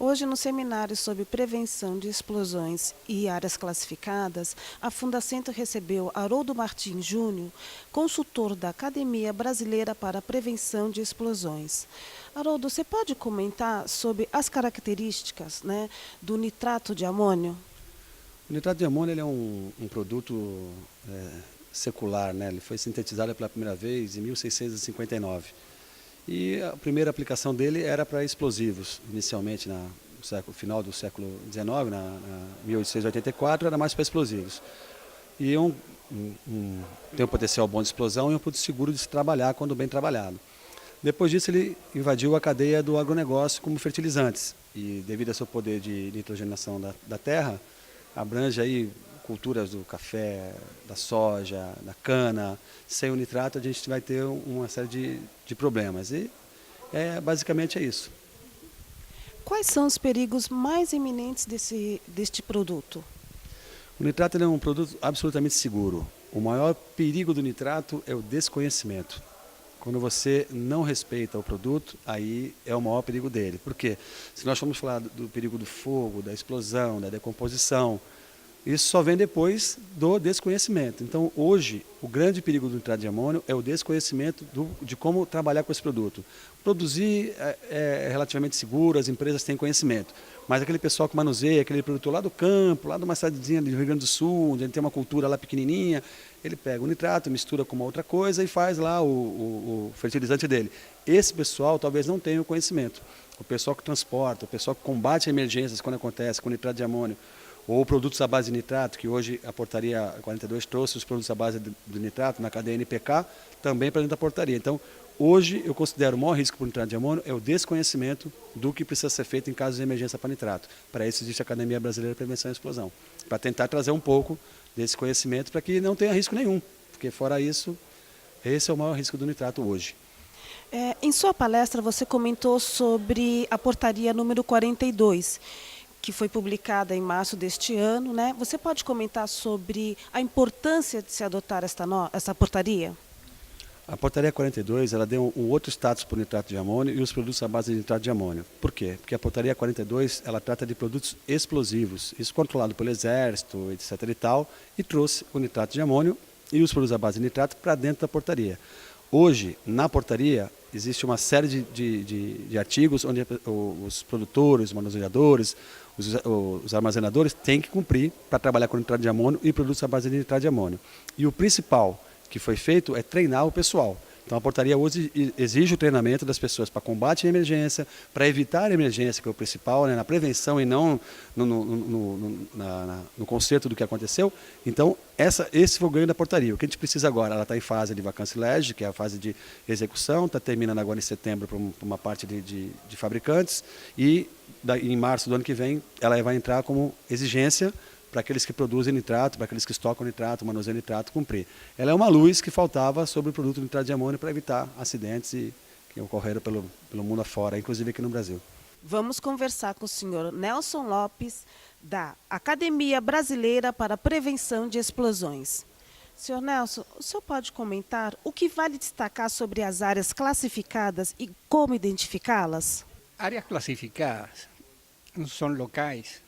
Hoje, no seminário sobre prevenção de explosões e áreas classificadas, a Fundacentro recebeu Haroldo Martins Júnior, consultor da Academia Brasileira para a Prevenção de Explosões. Haroldo, você pode comentar sobre as características, do nitrato de amônio? O nitrato de amônio ele é um produto secular, né? Ele foi sintetizado pela primeira vez em 1659. E a primeira aplicação dele era para explosivos, inicialmente no final do século XIX, na 1884, era mais para explosivos. E tem um potencial bom de explosão e um potencial seguro de se trabalhar quando bem trabalhado. Depois disso, ele invadiu a cadeia do agronegócio como fertilizantes. E devido ao seu poder de nitrogenação da terra, abrange aí culturas do café, da soja, da cana. Sem o nitrato a gente vai ter uma série de problemas. E basicamente é isso. Quais são os perigos mais iminentes deste produto? O nitrato é um produto absolutamente seguro. O maior perigo do nitrato é o desconhecimento. Quando você não respeita o produto, aí é o maior perigo dele. Por quê? Se nós formos falar do perigo do fogo, da explosão, da decomposição, isso só vem depois do desconhecimento. Então, hoje, o grande perigo do nitrato de amônio é o desconhecimento de como trabalhar com esse produto. Produzir é relativamente seguro, as empresas têm conhecimento, mas aquele pessoal que manuseia, aquele produtor lá do campo, lá de uma cidadezinha do Rio Grande do Sul, onde ele tem uma cultura lá pequenininha, ele pega o nitrato, mistura com uma outra coisa e faz lá o fertilizante dele. Esse pessoal talvez não tenha o conhecimento. O pessoal que transporta, o pessoal que combate emergências quando acontece com nitrato de amônio, ou produtos à base de nitrato, que hoje a portaria 42 trouxe os produtos à base do nitrato na cadeia NPK, também para dentro da portaria. Então, hoje eu considero o maior risco para o nitrato de amônio é o desconhecimento do que precisa ser feito em casos de emergência para nitrato. Para isso existe a Academia Brasileira de Prevenção e Explosão, para tentar trazer um pouco desse conhecimento para que não tenha risco nenhum, porque fora isso, esse é o maior risco do nitrato hoje. Em sua palestra, você comentou sobre a portaria número 42, que foi publicada em março deste ano, né? Você pode comentar sobre a importância de se adotar essa portaria? A portaria 42 ela deu um outro status para o nitrato de amônio e os produtos à base de nitrato de amônio. Por quê? Porque a portaria 42 ela trata de produtos explosivos, isso controlado pelo Exército, etc. e tal, e trouxe o nitrato de amônio e os produtos à base de nitrato para dentro da portaria. Hoje, na portaria, existe uma série de artigos onde os produtores, os manuseiadores, os armazenadores têm que cumprir para trabalhar com nitrato de amônio e produtos à base de nitrato de amônio. E o principal que foi feito é treinar o pessoal. Então a portaria hoje exige o treinamento das pessoas para combate à emergência, para evitar a emergência, que é o principal, né, na prevenção e não no conserto do que aconteceu. Então esse foi o ganho da portaria. O que a gente precisa agora, ela está em fase de vacância legis, que é a fase de execução, está terminando agora em setembro para uma parte de fabricantes e em março do ano que vem ela vai entrar como exigência para aqueles que produzem nitrato, para aqueles que estocam nitrato, manuseiam nitrato, cumprir. Ela é uma luz que faltava sobre o produto nitrato de amônio para evitar acidentes que ocorreram pelo mundo afora, inclusive aqui no Brasil. Vamos conversar com o senhor Nelson Lopes, da Academia Brasileira para a Prevenção de Explosões. Senhor Nelson, o senhor pode comentar o que vale destacar sobre as áreas classificadas e como identificá-las? Áreas classificadas são locais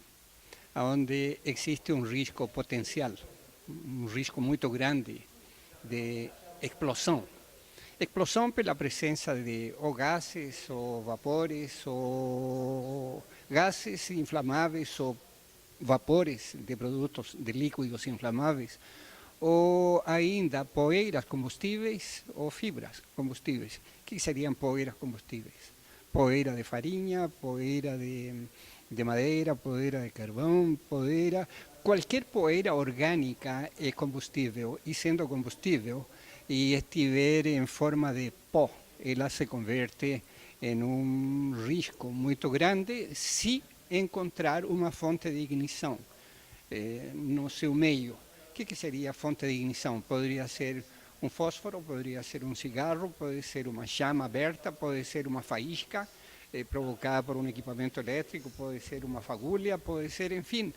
onde existe um risco potencial, um risco muito grande de explosão. Explosão pela presença de ou gases, ou vapores, ou gases inflamáveis, ou vapores de produtos, de líquidos inflamáveis, ou ainda poeiras combustíveis ou fibras combustíveis. O que seriam poeiras combustíveis? Poeira de farinha, poeira de madeira, poeira de carvão, qualquer poeira orgânica é combustível, e sendo combustível e estiver em forma de pó, ela se converte em um risco muito grande se encontrar uma fonte de ignição no seu meio. O que seria a fonte de ignição? Poderia ser um fósforo, poderia ser um cigarro, pode ser uma chama aberta, pode ser uma faísca provocada por um equipamento elétrico, pode ser uma fagulha, pode ser, enfim,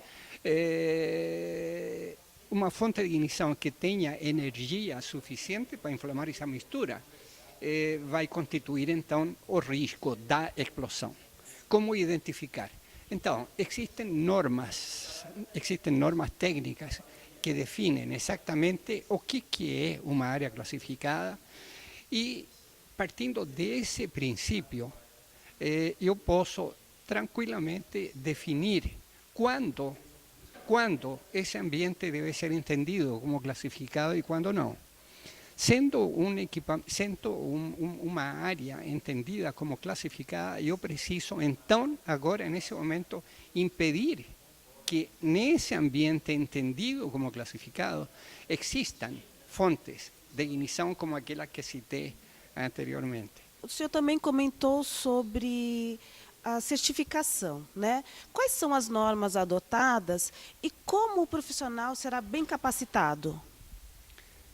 uma fonte de ignição que tenha energia suficiente para inflamar essa mistura, vai constituir então o risco da explosão. Como identificar? Então, existem normas técnicas que definem exatamente o que é uma área classificada e, partindo desse princípio, eu posso tranquilamente definir quando esse ambiente deve ser entendido como classificado e quando não. Sendo uma área entendida como classificada, eu preciso, então, agora, nesse momento, impedir que nesse ambiente entendido como classificado existam fontes de ignição como aquela que citei anteriormente. O senhor também comentou sobre a certificação, né? Quais são as normas adotadas e como o profissional será bem capacitado?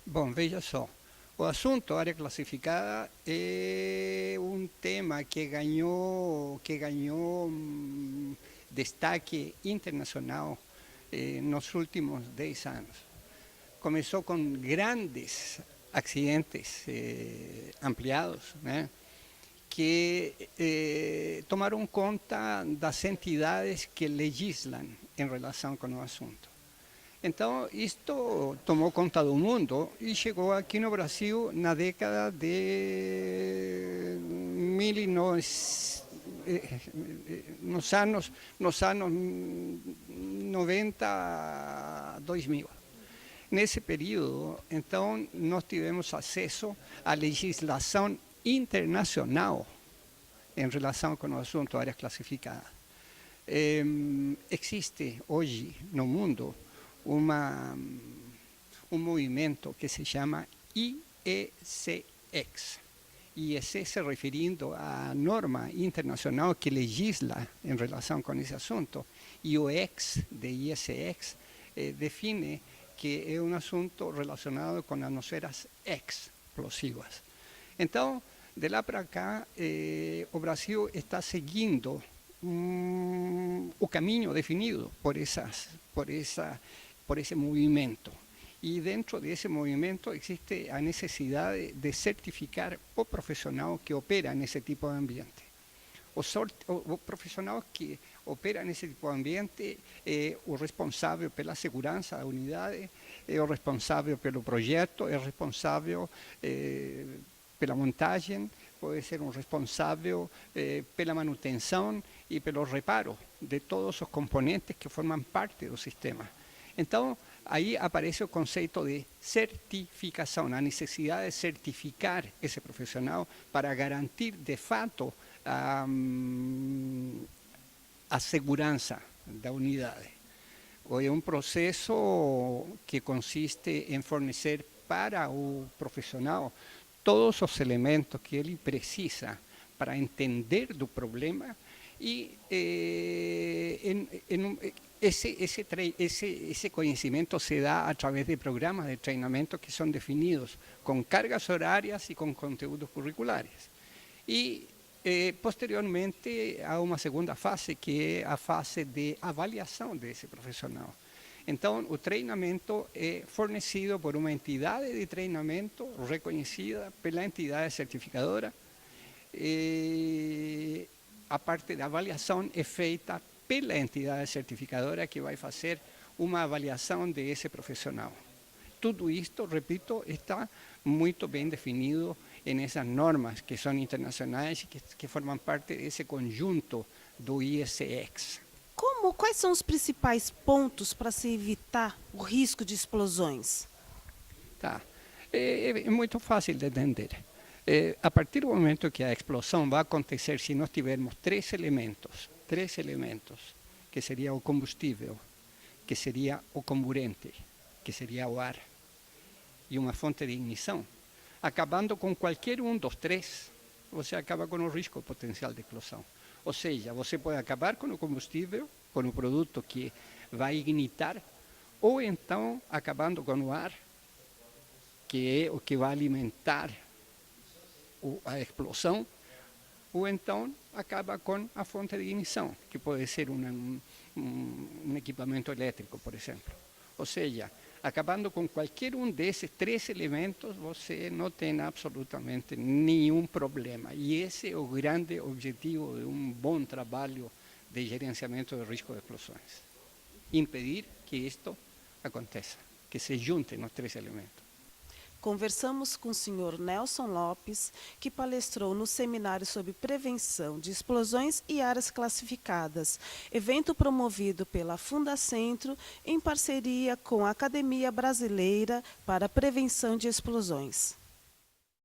Bom, veja só, o assunto área classificada é um tema que ganhou destaque internacional nos últimos 10 anos. Começou com grandes acidentes ampliados, né, que tomaram conta das entidades que legislam em relação com o assunto. Então, isto tomou conta do mundo e chegou aqui no Brasil na década de 1900, nos anos 90 a 2000. Nesse período, então, nós tivemos acesso à legislação internacional em relação com o assunto área classificada. Existe hoje no mundo um movimento que se chama IECX. IEC se referindo à norma internacional que legisla em relação com esse assunto, e o X de IECX define que é um assunto relacionado com as nosferas explosivas. Então, de lá para cá, o Brasil está seguindo o caminho definido por esse movimento. E dentro desse movimento existe a necessidade de certificar o profissional que opera nesse tipo de ambiente. O profissional que opera nesse tipo de ambiente é o responsável pela segurança da unidade, é o responsável pelo projeto, é o responsável pela montagem, pode ser um responsável pela manutenção e pelo reparo de todos os componentes que formam parte do sistema. Então, aí aparece o conceito de certificação, a necessidade de certificar esse profissional para garantir, de fato, a segurança da unidade. É um processo que consiste em fornecer para o profissional todos os elementos que ele precisa para entender do problema e esse conhecimento se dá através de programas de treinamento que são definidos com cargas horárias e com conteúdos curriculares. E, posteriormente, há uma segunda fase, que é a fase de avaliação desse profissional. Então, o treinamento é fornecido por uma entidade de treinamento reconhecida pela entidade certificadora. A parte da avaliação é feita pela entidade certificadora que vai fazer uma avaliação desse profissional. Tudo isto, repito, está muito bem definido nessas normas que são internacionais e que formam parte desse conjunto do IECX. Quais são os principais pontos para se evitar o risco de explosões? Tá. É muito fácil de entender. A partir do momento que a explosão vai acontecer, se nós tivermos três elementos, que seria o combustível, que seria o comburente, que seria o ar, e uma fonte de ignição, acabando com qualquer um dos três, você acaba com o risco potencial de explosão. Ou seja, você pode acabar com o combustível, com o produto que vai ignitar, ou então acabando com o ar, que é o que vai alimentar a explosão, ou então acaba com a fonte de ignição, que pode ser um equipamento elétrico, por exemplo. Ou seja, acabando com qualquer um desses três elementos, você não tem absolutamente nenhum problema. E esse é o grande objetivo de um bom trabalho de gerenciamento do risco de explosões. Impedir que isto aconteça, que se juntem os três elementos. Conversamos com o senhor Nelson Lopes, que palestrou no seminário sobre prevenção de explosões e áreas classificadas, evento promovido pela Fundacentro em parceria com a Academia Brasileira para a Prevenção de Explosões.